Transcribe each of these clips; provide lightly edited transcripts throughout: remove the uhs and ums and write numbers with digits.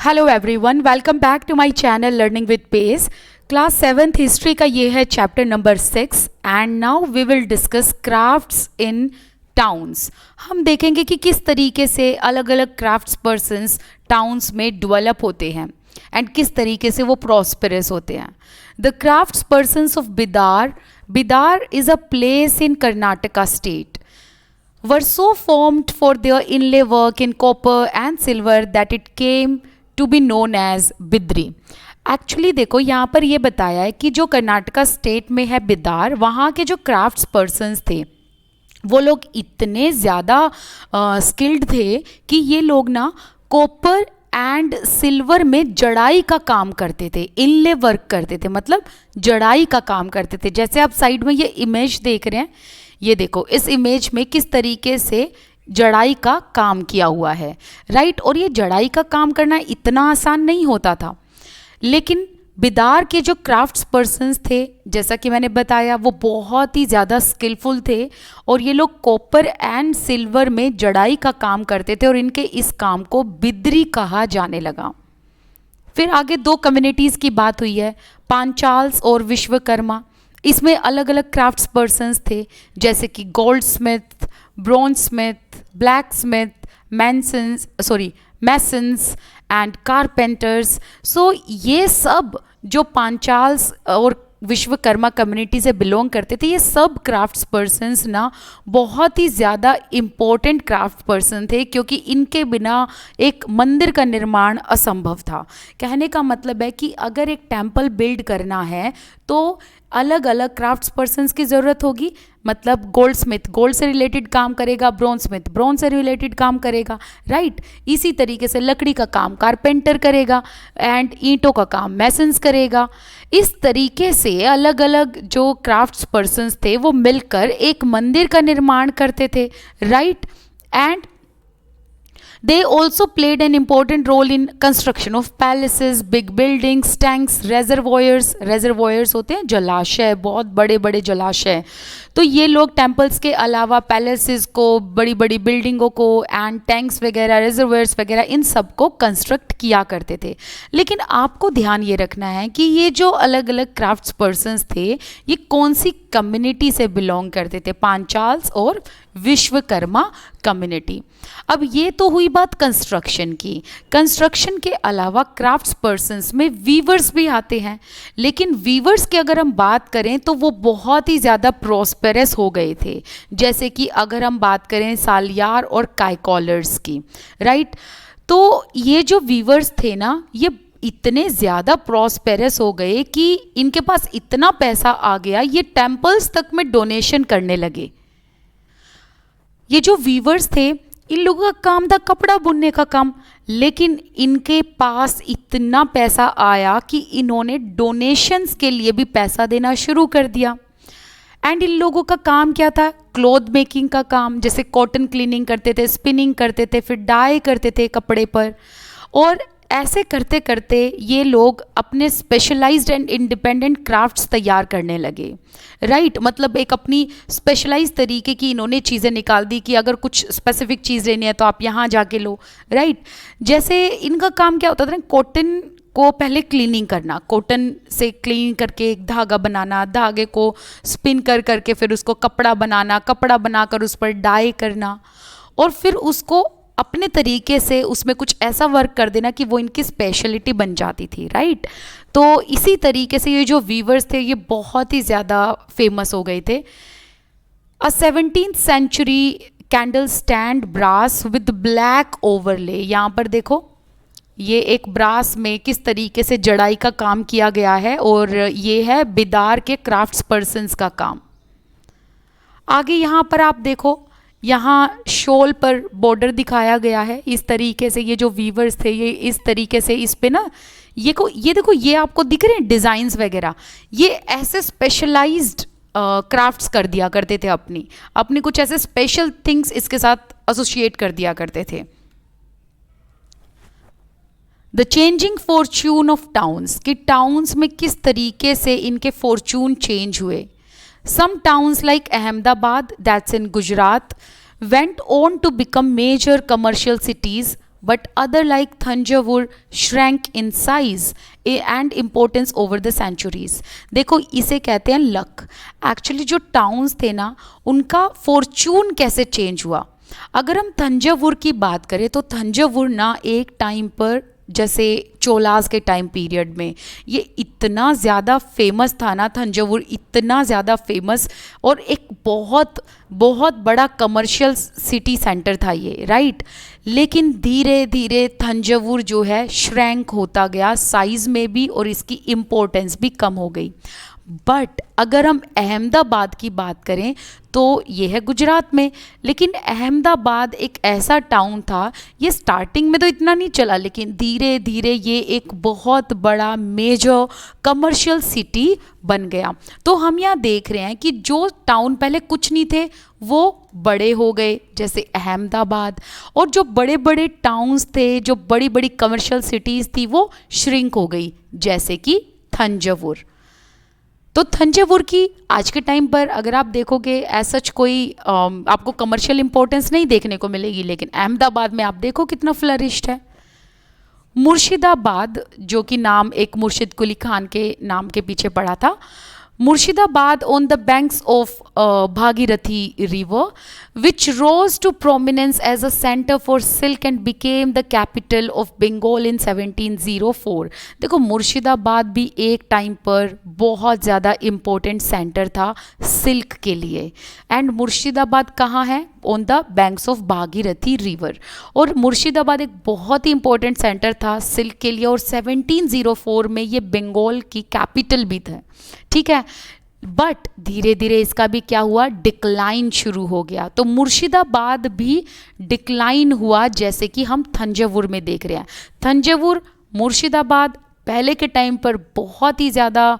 Hello everyone, welcome back to my channel learning with pace. Class 7th history का ये है chapter number 6 and now we will discuss crafts in towns. हम देखेंगे कि किस तरीके से अलग अलग क्राफ्ट्स पर्सन्स टाउन्स में डेवलप होते हैं एंड किस तरीके से वो प्रॉस्पेरस होते हैं। The crafts persons of Bidar is a place in Karnataka state were so formed for their inlay work in copper and silver that it came to be known as Bidri. Actually देखो यहाँ पर ये बताया है कि जो कर्नाटका स्टेट में है बिदार, वहाँ के जो क्राफ्ट्स पर्सन्स थे वो लोग इतने ज़्यादा स्किल्ड थे कि ये लोग ना कॉपर एंड सिल्वर में जड़ाई का काम करते थे, इनले वर्क करते थे, मतलब जड़ाई का काम करते थे। जैसे आप साइड में ये इमेज देख रहे हैं, ये देखो इस इमेज में किस तरीके से जड़ाई का काम किया हुआ है, राइट। और ये जड़ाई का काम करना इतना आसान नहीं होता था, लेकिन बिदार के जो क्राफ्ट्स पर्सन्स थे, जैसा कि मैंने बताया, वो बहुत ही ज़्यादा स्किलफुल थे और ये लोग कॉपर एंड सिल्वर में जड़ाई का काम करते थे और इनके इस काम को बिद्री कहा जाने लगा। फिर आगे दो कम्युनिटीज़ की बात हुई है, पांचाल्स और विश्वकर्मा। इसमें अलग अलग क्राफ्ट्स पर्सन्स थे, जैसे कि goldsmith, bronzesmith, blacksmith, masons and carpenters. So ये सब जो पांचाल्स और विश्वकर्मा कम्युनिटी से बिलोंग करते थे, ये सब क्राफ्ट्स पर्सन्स ना बहुत ही ज़्यादा इम्पोर्टेंट क्राफ्ट पर्सन थे, क्योंकि इनके बिना एक मंदिर का निर्माण असंभव था। कहने का मतलब है कि अगर एक टेम्पल बिल्ड करना है तो अलग अलग क्राफ्ट्स पर्सन्स की ज़रूरत होगी। मतलब गोल्ड स्मिथ गोल्ड से रिलेटेड काम करेगा, ब्रॉन्ज स्मिथ ब्रॉन्ज से रिलेटेड काम करेगा, राइट। इसी तरीके से लकड़ी का काम कारपेंटर करेगा एंड ईंटों का काम मैसन्स करेगा। इस तरीके से अलग अलग जो क्राफ्ट्स पर्सन्स थे वो मिलकर एक मंदिर का निर्माण करते थे, right. And they also played an important role in construction of palaces, big buildings, tanks, reservoirs होते हैं जलाशय, बहुत बड़े बड़े जलाशय। तो ये लोग टेम्पल्स के अलावा पैलेसेस को, बड़ी बड़ी बिल्डिंगों को एंड टैंक्स वगैरह, रिजर्वोयर्स वगैरह, इन सब को कंस्ट्रक्ट किया करते थे। लेकिन आपको ध्यान ये रखना है कि ये जो अलग अलग क्राफ्ट्स पर्सन्स थे ये कौन सी कम्युनिटी से बिलोंग करते थे, पांचाल्स और विश्वकर्मा कम्युनिटी। अब ये तो हुई बात कंस्ट्रक्शन की। कंस्ट्रक्शन के अलावा क्राफ्ट्स पर्सन्स में वीवर्स भी आते हैं, लेकिन वीवर्स की अगर हम बात करें तो वो बहुत ही ज़्यादा प्रॉस्पेरस हो गए थे। जैसे कि अगर हम बात करें सालियार और काइकॉलर्स की, राइट। तो ये जो वीवर्स थे ना, ये इतने ज़्यादा प्रॉस्पेरस हो गए कि इनके पास इतना पैसा आ गया, ये टेम्पल्स तक में डोनेशन करने लगे। ये जो वीवर्स थे, इन लोगों का काम था कपड़ा बुनने का काम, लेकिन इनके पास इतना पैसा आया कि इन्होंने डोनेशंस के लिए भी पैसा देना शुरू कर दिया। एंड इन लोगों का काम क्या था, क्लॉथ मेकिंग का काम, जैसे कॉटन क्लीनिंग करते थे, स्पिनिंग करते थे, फिर डाई करते थे कपड़े पर। और ऐसे करते करते ये लोग अपने स्पेशलाइज्ड एंड इंडिपेंडेंट क्राफ्ट्स तैयार करने लगे, राइट। मतलब एक अपनी स्पेशलाइज्ड तरीके की इन्होंने चीज़ें निकाल दी कि अगर कुछ स्पेसिफिक चीज़ लेनी है तो आप यहाँ जाके लो, राइट। जैसे इनका काम क्या होता था, कॉटन को पहले क्लीनिंग करना, कॉटन से क्लीन करके एक धागा बनाना, धागे को स्पिन कर करके फिर उसको कपड़ा बनाना, कपड़ा बनाकर उस पर डाई करना और फिर उसको अपने तरीके से उसमें कुछ ऐसा वर्क कर देना कि वो इनकी स्पेशलिटी बन जाती थी, राइट। तो इसी तरीके से ये जो वीवर्स थे ये बहुत ही ज़्यादा फेमस हो गए थे। A 17th century candle stand brass with black overlay. यहाँ पर देखो ये एक ब्रास में किस तरीके से जड़ाई का काम किया गया है और ये है बिदार के क्राफ्ट्स पर्सन्स का काम। आगे यहाँ पर आप देखो, यहाँ शॉल पर बॉर्डर दिखाया गया है इस तरीके से। ये जो वीवर्स थे ये इस तरीके से इस पे ना ये देखो ये आपको दिख रहे हैं डिज़ाइंस वगैरह, ये ऐसे स्पेशलाइज्ड क्राफ्ट्स कर दिया करते थे, अपनी कुछ ऐसे स्पेशल थिंग्स इसके साथ एसोसिएट कर दिया करते थे। The changing Fortune of towns, कि टाउन्स में किस तरीके से इनके फॉर्च्यून चेंज हुए। Some towns like Ahmedabad, that's in Gujarat, went on to become major commercial cities, but other like Thanjavur shrank in size and importance over the centuries. देखो इसे कहते हैं लक. एक्चुअली जो टाउन्स थे ना उनका Fortune कैसे चेंज हुआ. अगर हम तंजावुर की बात करें तो तंजावुर ना एक टाइम पर जैसे चोलास के टाइम पीरियड में ये इतना ज़्यादा फेमस था ना, तंजावुर इतना ज़्यादा फेमस और एक बहुत बहुत बड़ा कमर्शियल सिटी सेंटर था ये, राइट. लेकिन धीरे धीरे तंजावुर जो है श्रैंक होता गया साइज़ में भी और इसकी इम्पोर्टेंस भी कम हो गई. बट अगर हम अहमदाबाद की बात करें तो ये है गुजरात में, लेकिन अहमदाबाद एक ऐसा टाउन था, ये स्टार्टिंग में तो इतना नहीं चला लेकिन धीरे धीरे ये एक बहुत बड़ा मेजर कमर्शियल सिटी बन गया. तो हम यहाँ देख रहे हैं कि जो टाउन पहले कुछ नहीं थे वो बड़े हो गए जैसे अहमदाबाद, और जो बड़े बड़े टाउन्स थे, जो बड़ी बड़ी कमर्शियल सिटीज़ थी वो श्रिंक हो गई जैसे कि तंजावुर. तो तंजावुर की आज के टाइम पर अगर आप देखोगे ऐसा कोई आपको कमर्शियल इंपॉर्टेंस नहीं देखने को मिलेगी, लेकिन अहमदाबाद में आप देखो कितना फ्लरिश्ड है. मुर्शिदाबाद जो कि नाम एक मुर्शिद कुली खान के नाम के पीछे पड़ा था. Murshidabad on the banks of Bhagirathi river, which rose to prominence as a center for silk and became the capital of Bengal in 1704. देखो मुर्शिदाबाद भी एक टाइम पर बहुत ज़्यादा इम्पोर्टेंट सेंटर था सिल्क के लिए. एंड मुर्शिदाबाद कहाँ है? On the banks of Bhagirathi river. और मुर्शिदाबाद एक बहुत ही इंपॉर्टेंट सेंटर था सिल्क के लिए और 1704 में ये बंगाल की कैपिटल भी था, ठीक है. बट धीरे धीरे इसका भी क्या हुआ, डिक्लाइन शुरू हो गया. तो मुर्शिदाबाद भी डिक्लाइन हुआ जैसे कि हम तंजावुर में देख रहे हैं. तंजावुर मुर्शिदाबाद पहले के टाइम पर बहुत ही ज़्यादा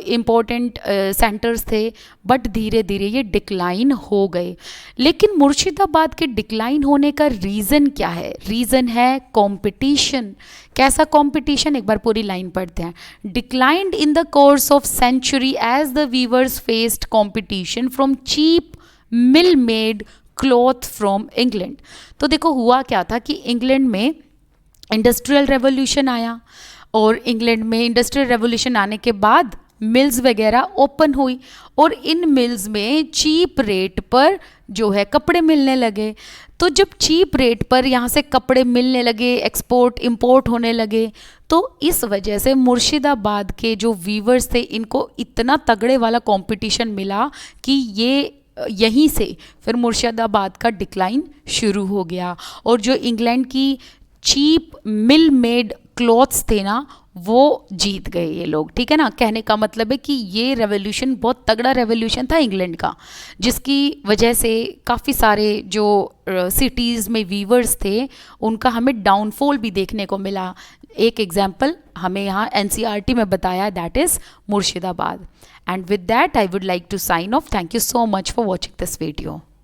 इम्पोर्टेंट सेंटर्स थे, बट धीरे धीरे ये डिक्लाइन हो गए. लेकिन मुर्शिदाबाद के डिक्लाइन होने का रीज़न क्या है? रीज़न है कंपटीशन. कैसा कंपटीशन? एक बार पूरी लाइन पढ़ते हैं. Declined in the course of century as the weavers faced competition from cheap mill made cloth from England. तो देखो हुआ क्या था कि इंग्लैंड में इंडस्ट्रियल रेवोल्यूशन आया और इंग्लैंड में इंडस्ट्रियल रेवोल्यूशन आने के बाद मिल्स वगैरह ओपन हुई और इन मिल्स में चीप रेट पर जो है कपड़े मिलने लगे. तो जब चीप रेट पर यहाँ से कपड़े मिलने लगे, एक्सपोर्ट इंपोर्ट होने लगे, तो इस वजह से मुर्शिदाबाद के जो वीवर्स थे इनको इतना तगड़े वाला कंपटीशन मिला कि ये यहीं से फिर मुर्शिदाबाद का डिक्लाइन शुरू हो गया. और जो इंग्लैंड की चीप मिल मेड क्लॉथ्स थे ना वो जीत गए ये लोग, ठीक है ना. कहने का मतलब है कि ये रेवोल्यूशन बहुत तगड़ा रेवोल्यूशन था इंग्लैंड का, जिसकी वजह से काफ़ी सारे जो सिटीज़ में वीवर्स थे उनका हमें डाउनफॉल भी देखने को मिला. एक एग्जाम्पल हमें यहाँ NCERT में बताया, that is Murshidabad. And with that I would like to sign off. Thank you so much for watching this video.